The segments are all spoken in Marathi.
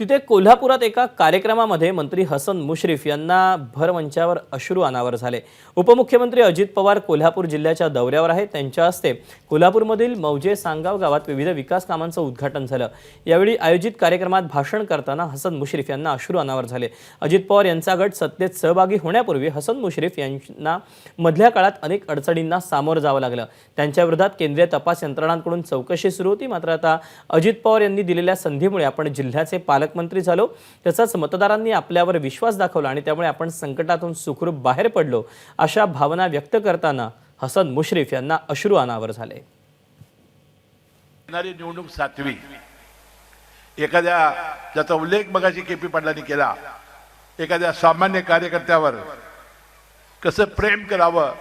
तिथे कोल्हापुरात एका कार्यक्रमामध्ये मंत्री हसन मुश्रीफ यांना भरमंचावर अश्रू अनावर झाले। उपमुख्यमंत्री अजित पवार कोल्हापूर जिल्ह्याच्या दौऱ्यावर आहेत। त्यांच्या हस्ते कोल्हापूरमधील मौजे सांगाव गावात विविध विकास कामांचं उद्घाटन झालं। यावेळी आयोजित कार्यक्रमात भाषण करताना हसन मुश्रीफ यांना अश्रू अनावर झाले। अजित पवार यांचा गट सत्तेत सहभागी होण्यापूर्वी हसन मुश्रीफ यांना मधल्या काळात अनेक अडचणींना सामोरं जावं लागलं। त्यांच्या विरोधात केंद्रीय तपास यंत्रणांकडून चौकशी सुरू होती, मात्र आता अजित पवार यांनी दिलेल्या संधीमुळे आपण जिल्ह्याचे पालकमंत्री झालो, तसंच मतदारांनी आपल्यावर विश्वास दाखवला आणि त्यामुळे आपण संकटातून सुखरूप बाहेर पडलो, अशा भावना व्यक्त करताना हसन मुश्रीफ यांना अश्रू अनावर झाले। निवडणूक 7वी एखाद्या ज्याचा उल्लेख मगाशी केपी पाटलांनी केला, एखाद्या सामान्य कार्यकर्त्यावर कसं प्रेम करावं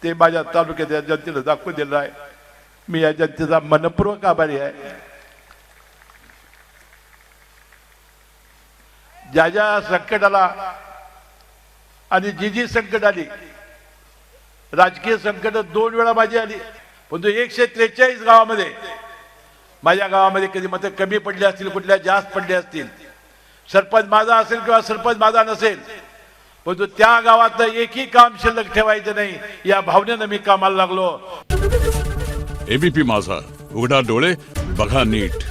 ते माझ्या तालुक्याच्या जनतेला दाखवून दिलं आहे। मी या जनतेचा मनपूर्वक आभारी आहे। ज्या ज्या संकट आला आणि जी संकट आली, राजकीय संकट 2 वेळा माझी आली, पण 143 गावामध्ये माझ्या गावामध्ये कधी मत कमी पडले असतील, कुठल्या जास्त पडले असतील, सरपंच माझा असेल किंवा सरपंच माझा नसेल, पण त्या गावातलं एकही काम शिल्लक ठेवायचं नाही या भावनेनं मी कामाला लागलो। एबीपी माझा, उघडा डोळे बघा नीट।